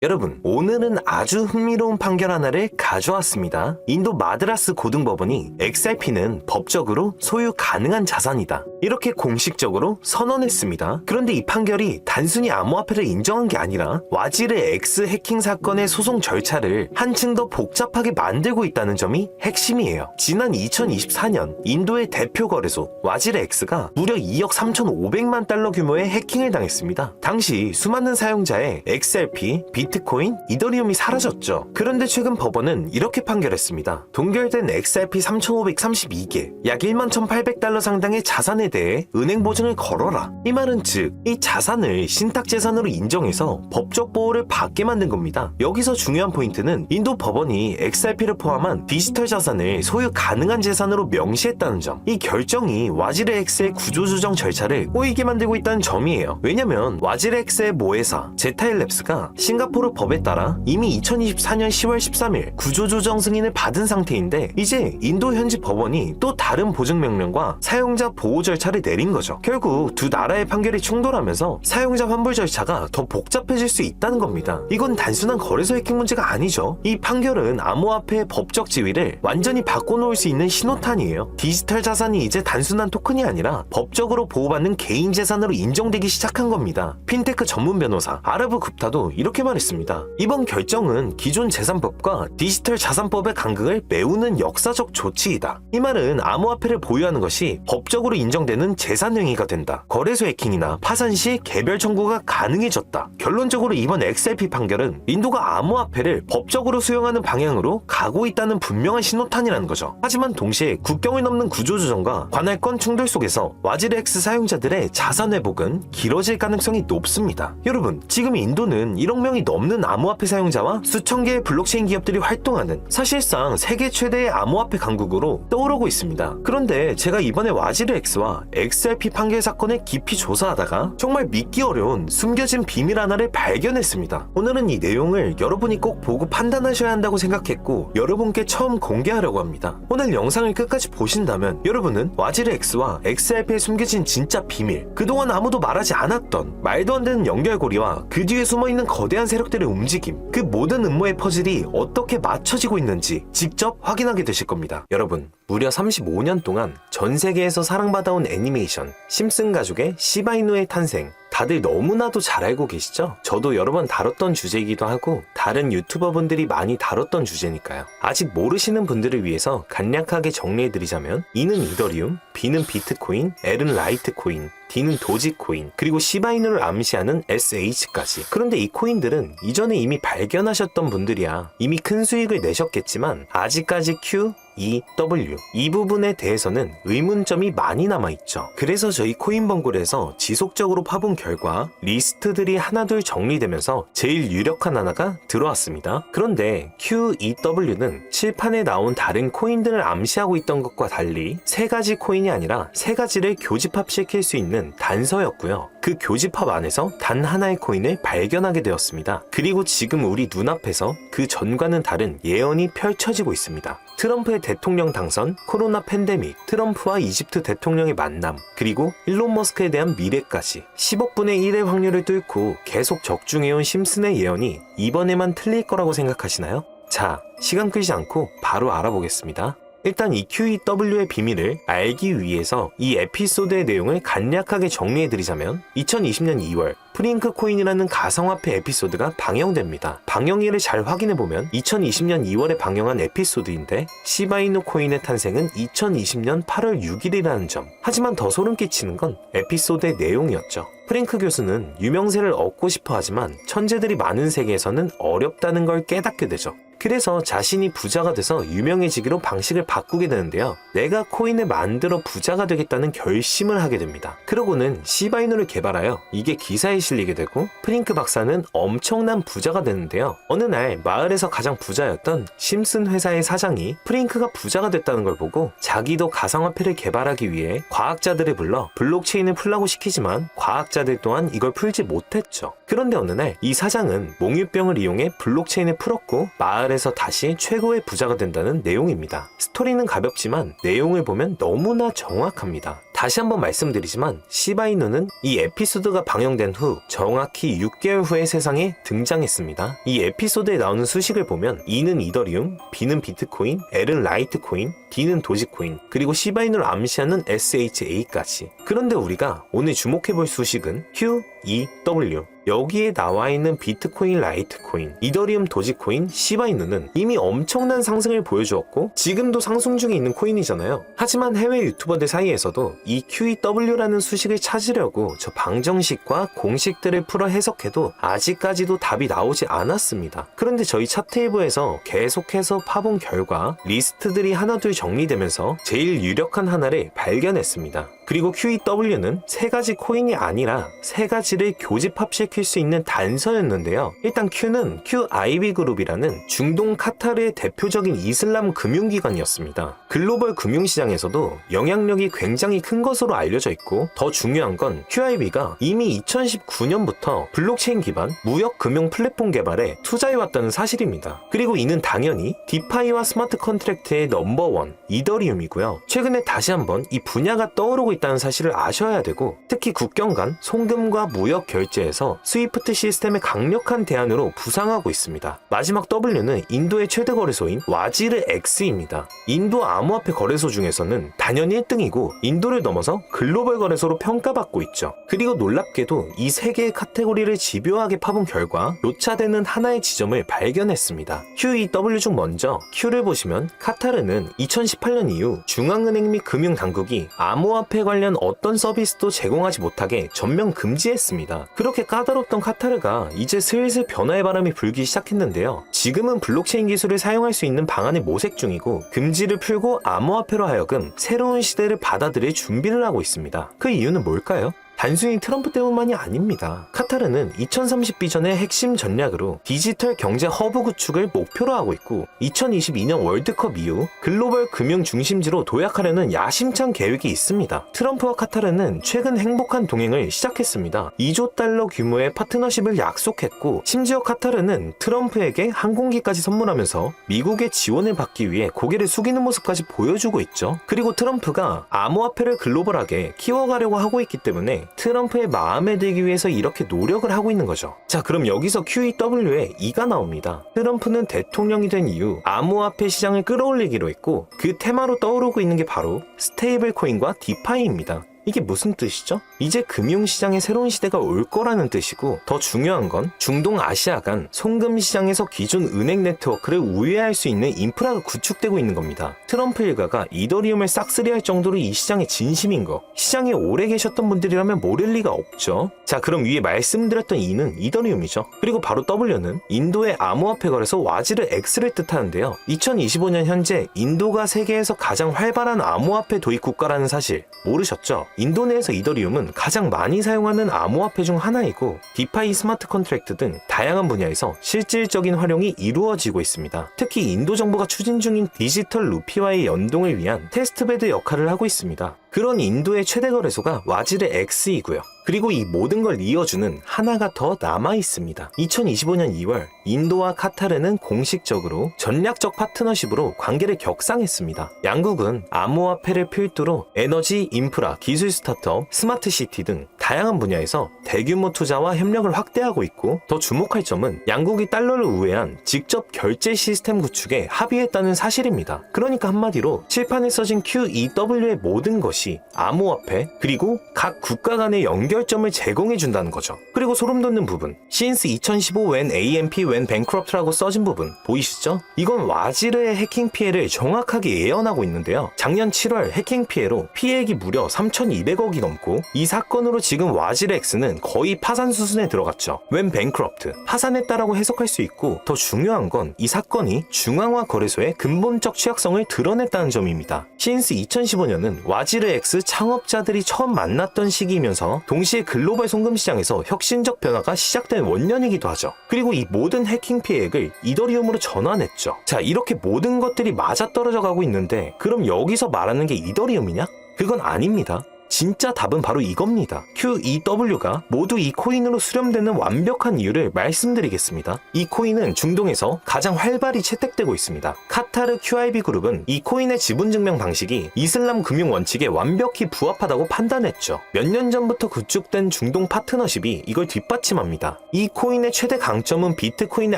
여러분, 오늘은 아주 흥미로운 판결 하나를 가져왔습니다. 인도 마드라스 고등법원이 XRP는 법적으로 소유 가능한 자산이다, 이렇게 공식적으로 선언했습니다. 그런데 이 판결이 단순히 암호화폐를 인정한 게 아니라 와지르 X 해킹 사건의 소송 절차를 한층 더 복잡하게 만들고 있다는 점이 핵심이에요. 지난 2024년 인도의 대표 거래소 와지르 X가 무려 2억 3,500만 달러 규모의 해킹을 당했습니다. 당시 수많은 사용자의 XRP, 비트코인, 이더리움이 사라졌죠. 그런데 최근 법원은 이렇게 판결했습니다. 동결된 XRP 3,532개, 약 1만 1,800달러 상당의 자산에 대해 은행 보증을 걸어라. 이 말은 즉, 이 자산을 신탁재산으로 인정해서 법적 보호를 받게 만든 겁니다. 여기서 중요한 포인트는 인도 법원이 XRP를 포함한 디지털 자산을 소유 가능한 재산으로 명시했다는 점. 이 결정이 와지르 X의 구조조정 절차를 꼬이게 만들고 있다는 점이에요. 왜냐면 와지르 X의 모회사 제타일랩스가 싱가포르 법에 따라 이미 2024년 10월 13일 구조조정 승인을 받은 상태인데, 이제 인도 현지 법원이 또 다른 보증 명령과 사용자 보호 절차를 내린 거죠. 결국 두 나라의 판결이 충돌하면서 사용자 환불 절차가 더 복잡해질 수 있다는 겁니다. 이건 단순한 거래소 해킹 문제가 아니죠. 이 판결은 암호화폐의 법적 지위를 완전히 바꿔놓을 수 있는 신호탄이에요. 디지털 자산이 이제 단순한 토큰이 아니라 법적으로 보호받는 개인 재산으로 인정되기 시작한 겁니다. 핀테크 전문 변호사 아라브 굽타도 이렇게 말했습니다. 이번 결정은 기존 재산법과 디지털 자산법의 간극을 메우는 역사적 조치이다. 이 말은 암호화폐를 보유하는 것이 법적으로 인정되는 재산 행위가 된다. 거래소 해킹이나 파산 시 개별 청구가 가능해졌다. 결론적으로 이번 XRP 판결은 인도가 암호화폐를 법적으로 수용하는 방향으로 가고 있다는 분명한 신호탄이라는 거죠. 하지만 동시에 국경을 넘는 구조조정과 관할권 충돌 속에서 와지르 X 사용자들의 자산 회복은 길어질 가능성이 높습니다. 여러분, 지금 인도는 1억 명이 넘는 암호화폐 사용자와 수천 개의 블록체인 기업들이 활동하는, 사실상 세계 최대의 암호화폐 강국으로 떠오르고 있습니다. 그런데 제가 이번에 와지르 X와 XRP 판결 사건을 깊이 조사하다가 정말 믿기 어려운 숨겨진 비밀 하나를 발견했습니다. 오늘은 이 내용을 여러분이 꼭 보고 판단하셔야 한다고 생각했고 여러분께 처음 공개하려고 합니다. 오늘 영상을 끝까지 보신다면 여러분은 와지르 X와 XRP에 숨겨진 진짜 비밀, 그동안 아무도 말하지 않았던 말도 안 되는 연결고리와 그 뒤에 숨어있는 거대한 세력들의 움직임, 그 모든 음모의 퍼즐이 어떻게 맞춰지고 있는지 직접 확인하게 되실 겁니다. 여러분, 무려 35년 동안 전 세계에서 사랑받아온 애니메이션 심슨 가족의 시바이누의 탄생, 다들 너무나도 잘 알고 계시죠? 저도 여러 번 다뤘던 주제이기도 하고 다른 유튜버분들이 많이 다뤘던 주제니까요. 아직 모르시는 분들을 위해서 간략하게 정리해드리자면, E는 이더리움, B는 비트코인, L은 라이트코인, D는 도지코인, 그리고 시바이누를 암시하는 SH까지. 그런데 이 코인들은 이전에 이미 발견하셨던 분들이야 이미 큰 수익을 내셨겠지만 아직까지 Q, E, W 이 부분에 대해서는 의문점이 많이 남아있죠. 그래서 저희 코인번골에서 지속적으로 파본 결과 리스트들이 하나둘 정리되면서 제일 유력한 하나가 들어왔습니다. 그런데 Q, E, W는 칠판에 나온 다른 코인들을 암시하고 있던 것과 달리 세 가지 코인이 아니라 세 가지를 교집합시킬 수 있는 단서였고요. 그 교집합 안에서 단 하나의 코인을 발견하게 되었습니다. 그리고 지금 우리 눈앞에서 그 전과는 다른 예언이 펼쳐지고 있습니다. 트럼프의 대통령 당선, 코로나 팬데믹, 트럼프와 이집트 대통령의 만남, 그리고 일론 머스크에 대한 미래까지 10억 분의 1의 확률을 뚫고 계속 적중해온 심슨의 예언이 이번에만 틀릴 거라고 생각하시나요? 자, 시간 끌지 않고 바로 알아보겠습니다. 일단 이 QEW의 비밀을 알기 위해서 이 에피소드의 내용을 간략하게 정리해드리자면, 2020년 2월 프링크 코인이라는 가상화폐 에피소드가 방영됩니다. 방영일을 잘 확인해보면 2020년 2월에 방영한 에피소드인데 시바이누 코인의 탄생은 2020년 8월 6일이라는 점. 하지만 더 소름 끼치는 건 에피소드의 내용이었죠. 프랭크 교수는 유명세를 얻고 싶어 하지만 천재들이 많은 세계에서는 어렵다는 걸 깨닫게 되죠. 그래서 자신이 부자가 돼서 유명해지기로 방식을 바꾸게 되는데요. 내가 코인을 만들어 부자가 되겠다는 결심을 하게 됩니다. 그러고는 시바이누를 개발하여 이게 기사에 실리게 되고 프링크 박사는 엄청난 부자가 되는데요. 어느 날 마을에서 가장 부자였던 심슨 회사의 사장이 프링크가 부자가 됐다는 걸 보고 자기도 가상화폐를 개발하기 위해 과학자들을 불러 블록체인을 풀라고 시키지만 과학자들 또한 이걸 풀지 못했죠. 그런데 어느 날 이 사장은 몽유병을 이용해 블록체인을 풀었고 마을에서 다시 최고의 부자가 된다는 내용입니다. 스토리는 가볍지만 내용을 보면 너무나 정확합니다. 다시 한번 말씀드리지만 시바이누는 이 에피소드가 방영된 후 정확히 6개월 후에 세상에 등장했습니다. 이 에피소드에 나오는 수식을 보면 E는 이더리움, B는 비트코인, L은 라이트코인, D는 도지코인, 그리고 시바이누를 암시하는 SHA까지. 그런데 우리가 오늘 주목해볼 수식은 QEW. 여기에 나와 있는 비트코인, 라이트코인, 이더리움, 도지코인, 시바이누는 이미 엄청난 상승을 보여주었고 지금도 상승 중에 있는 코인이잖아요. 하지만 해외 유튜버들 사이에서도 이 QEW라는 수식을 찾으려고 저 방정식과 공식들을 풀어 해석해도 아직까지도 답이 나오지 않았습니다. 그런데 저희 차트일보에서 계속해서 파본 결과 리스트들이 하나둘 정리되면서 제일 유력한 하나를 발견했습니다. 그리고 QEW는 세 가지 코인이 아니라 세 가지를 교집합시킬 수 있는 단서였는데요. 일단 Q는 QIB 그룹이라는 중동 카타르의 대표적인 이슬람 금융기관이었습니다. 글로벌 금융시장에서도 영향력이 굉장히 큰 것으로 알려져 있고 더 중요한 건 QIB가 이미 2019년부터 블록체인 기반 무역 금융 플랫폼 개발에 투자해왔다는 사실입니다. 그리고 이는 당연히 디파이와 스마트 컨트랙트의 넘버원 이더리움이고요. 최근에 다시 한번 이 분야가 떠오르고 있다는 사실을 아셔야 되고 특히 국경 간 송금과 무역 결제에서 스위프트 시스템의 강력한 대안으로 부상하고 있습니다. 마지막 W는 인도의 최대 거래소인 와지르 X입니다. 인도 암호화폐 거래소 중에서는 단연 1등이고 인도를 넘어서 글로벌 거래소로 평가받고 있죠. 그리고 놀랍게도 이 세 개의 카테고리를 집요하게 파본 결과 교차되는 하나의 지점을 발견했습니다. QEW 중 먼저 Q를 보시면 카타르는 2018년 이후 중앙은행 및 금융당국이 암호화폐 관련 어떤 서비스도 제공하지 못하게 전면 금지했습니다. 그렇게 까다롭던 카타르가 이제 슬슬 변화의 바람이 불기 시작했는데요. 지금은 블록체인 기술을 사용할 수 있는 방안을 모색 중이고 금지를 풀고 암호화폐로 하여금 새로운 시대를 받아들일 준비를 하고 있습니다. 그 이유는 뭘까요? 단순히 트럼프 때문만이 아닙니다. 카타르는 2030 비전의 핵심 전략으로 디지털 경제 허브 구축을 목표로 하고 있고 2022년 월드컵 이후 글로벌 금융 중심지로 도약하려는 야심찬 계획이 있습니다. 트럼프와 카타르는 최근 행복한 동행을 시작했습니다. 2조 달러 규모의 파트너십을 약속했고 심지어 카타르는 트럼프에게 항공기까지 선물하면서 미국의 지원을 받기 위해 고개를 숙이는 모습까지 보여주고 있죠. 그리고 트럼프가 암호화폐를 글로벌하게 키워가려고 하고 있기 때문에 트럼프의 마음에 들기 위해서 이렇게 노력을 하고 있는 거죠. 자, 그럼 여기서 QEW에 E가 나옵니다. 트럼프는 대통령이 된 이후 암호화폐 시장을 끌어올리기로 했고 그 테마로 떠오르고 있는 게 바로 스테이블 코인과 디파이입니다. 이게 무슨 뜻이죠? 이제 금융시장의 새로운 시대가 올 거라는 뜻이고 더 중요한 건 중동 아시아 간 송금 시장에서 기존 은행 네트워크를 우회할 수 있는 인프라가 구축되고 있는 겁니다. 트럼프 일가가 이더리움을 싹쓸이할 정도로 이 시장에 진심인 거 시장에 오래 계셨던 분들이라면 모를 리가 없죠. 자, 그럼 위에 말씀드렸던 E는 이더리움이죠. 그리고 바로 W는 인도의 암호화폐 거래소 와지르 X를 뜻하는데요. 2025년 현재 인도가 세계에서 가장 활발한 암호화폐 도입 국가라는 사실 모르셨죠? 인도 내에서 이더리움은 가장 많이 사용하는 암호화폐 중 하나이고 디파이 스마트 컨트랙트 등 다양한 분야에서 실질적인 활용이 이루어지고 있습니다. 특히 인도 정부가 추진 중인 디지털 루피와의 연동을 위한 테스트베드 역할을 하고 있습니다. 그런 인도의 최대 거래소가 와지르 X이고요. 그리고 이 모든 걸 이어주는 하나가 더 남아 있습니다. 2025년 2월 인도와 카타르는 공식적으로 전략적 파트너십으로 관계를 격상했습니다. 양국은 암호화폐를 필두로 에너지, 인프라, 기술 스타트업, 스마트 시티 등 다양한 분야에서 대규모 투자와 협력을 확대하고 있고 더 주목할 점은 양국이 달러를 우회한 직접 결제 시스템 구축에 합의했다는 사실입니다. 그러니까 한마디로 칠판에 써진 QEW의 모든 것이 암호화폐 그리고 각 국가 간의 연결점을 제공해준다는 거죠. 그리고 소름 돋는 부분 since 2015 when AMP when bankrupt라고 써진 부분 보이시죠? 이건 와지르의 해킹 피해를 정확하게 예언하고 있는데요. 작년 7월 해킹 피해로 피해액이 무려 3,200억이 넘고 이 사건으로 지금 와지르 X는 거의 파산 수순에 들어갔죠. when bankrupt 파산했다라고 해석할 수 있고 더 중요한 건 이 사건이 중앙화 거래소의 근본적 취약성을 드러냈다는 점입니다. since 2015년은 와지르 X 창업자들이 처음 만났던 시기이면서 동시에 글로벌 송금 시장에서 혁신적 변화가 시작된 원년이기도 하죠. 그리고 이 모든 해킹 피해액을 이더리움으로 전환했죠. 자, 이렇게 모든 것들이 맞아떨어져 가고 있는데 그럼 여기서 말하는 게 이더리움이냐? 그건 아닙니다. 진짜 답은 바로 이겁니다. QEW가 모두 이 코인으로 수렴되는 완벽한 이유를 말씀드리겠습니다. 이 코인은 중동에서 가장 활발히 채택되고 있습니다. 카타르 QIB 그룹은 이 코인의 지분 증명 방식이 이슬람 금융 원칙에 완벽히 부합하다고 판단했죠. 몇 년 전부터 구축된 중동 파트너십이 이걸 뒷받침합니다. 이 코인의 최대 강점은 비트코인의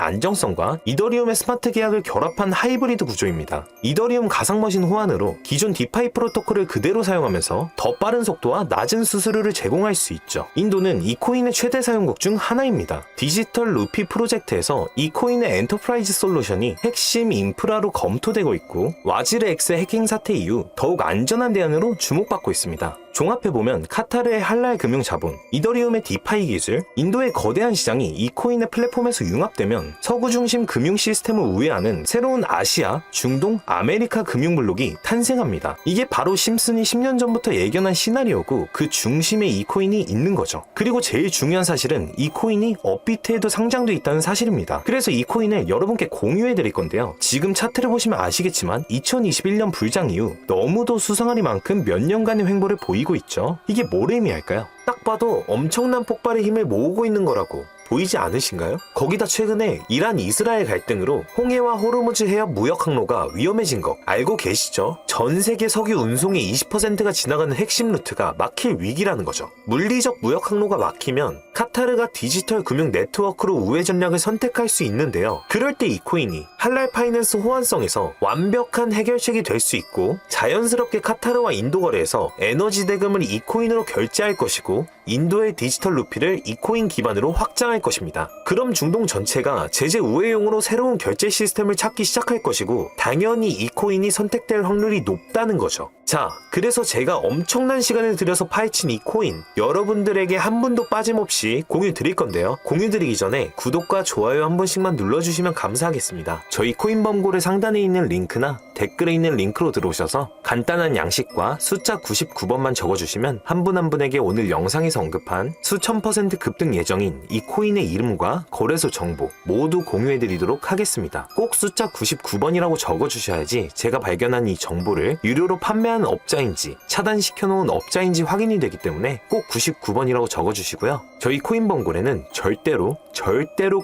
안정성과 이더리움의 스마트 계약을 결합한 하이브리드 구조입니다. 이더리움 가상머신 호환으로 기존 디파이 프로토콜을 그대로 사용하면서 더 빠른 속도와 낮은 수수료를 제공할 수 있죠. 인도는 이 코인의 최대 사용국 중 하나입니다. 디지털 루피 프로젝트에서 이 코인의 엔터프라이즈 솔루션이 핵심 인프라로 검토되고 있고 와지르 X 해킹 사태 이후 더욱 안전한 대안으로 주목받고 있습니다. 종합해보면 카타르의 할랄 금융 자본, 이더리움의 디파이 기술, 인도의 거대한 시장이 이 코인의 플랫폼에서 융합되면 서구 중심 금융 시스템을 우회하는 새로운 아시아, 중동, 아메리카 금융 블록이 탄생합니다. 이게 바로 심슨이 10년 전부터 예견한 시나리오고 그 중심에 이 코인이 있는 거죠. 그리고 제일 중요한 사실은 이 코인이 업비트에도 상장돼 있다는 사실입니다. 그래서 이 코인을 여러분께 공유해드릴 건데요. 지금 차트를 보시면 아시겠지만 2021년 불장 이후 너무도 수상하리만큼 몇 년간의 횡보를 보이고 있죠. 이게 뭘 의미할까요? 딱 봐도 엄청난 폭발의 힘을 모으고 있는 거라고 보이지 않으신가요? 거기다 최근에 이란 이스라엘 갈등으로 홍해와 호르무즈 해협 무역 항로가 위험해진 거 알고 계시죠? 전 세계 석유 운송의 20%가 지나가는 핵심 루트가 막힐 위기라는 거죠. 물리적 무역 항로가 막히면 카타르가 디지털 금융 네트워크로 우회 전략을 선택할 수 있는데요. 그럴 때 이 코인이 할랄 파이낸스 호환성에서 완벽한 해결책이 될 수 있고 자연스럽게 카타르와 인도 거래에서 에너지 대금을 이 코인으로 결제할 것이고 인도의 디지털 루피를 이 코인 기반으로 확장할 것입니다. 그럼 중동 전체가 제재 우회용으로 새로운 결제 시스템을 찾기 시작할 것이고 당연히 이 코인이 선택될 확률이 높다는 거죠. 자, 그래서 제가 엄청난 시간을 들여서 파헤친 이 코인 여러분들에게 한 분도 빠짐없이 공유 드릴 건데요. 공유 드리기 전에 구독과 좋아요 한 번씩만 눌러주시면 감사하겠습니다. 저희 코인범고래 상단에 있는 링크나 댓글에 있는 링크로 들어오셔서 간단한 양식과 숫자 99번만 적어주시면 한 분 한 분에게 오늘 영상에서 언급한 수천 % 급등 예정인 이 코인의 이름과 거래소 정보 모두 공유해드리도록 하겠습니다. 꼭 숫자 99번이라고 적어주셔야지 제가 발견한 이 정보를 유료로 판매하는 업자인지 차단시켜놓은 업자인지 확인이 되기 때문에 꼭 99번이라고 적어주시고요. 저희 코인범고래는 절대로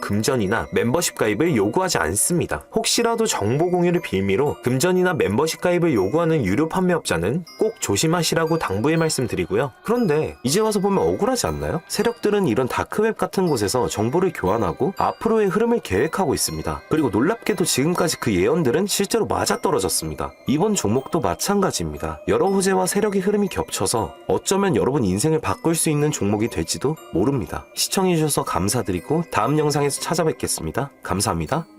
금전이나 멤버십 가입을 요구하지 않습니다. 혹시라도 정보 공유를 빌미로 금전이나 멤버십 가입을 요구하는 유료 판매업자는 꼭 조심하시라고 당부의 말씀드리고요. 그런데 이제 와서 보면 억울하지 않나요? 세력들은 이런 다크웹 같은 곳에서 정보를 교환하고 앞으로의 흐름을 계획하고 있습니다. 그리고 놀랍게도 지금까지 그 예언들은 실제로 맞아떨어졌습니다. 이번 종목도 마찬가지입니다. 여러 호재와 세력의 흐름이 겹쳐서 어쩌면 여러분 인생을 바꿀 수 있는 종목이 될지도 모릅니다. 시청해주셔서 감사드리고 다음 영상에서 찾아뵙겠습니다. 감사합니다.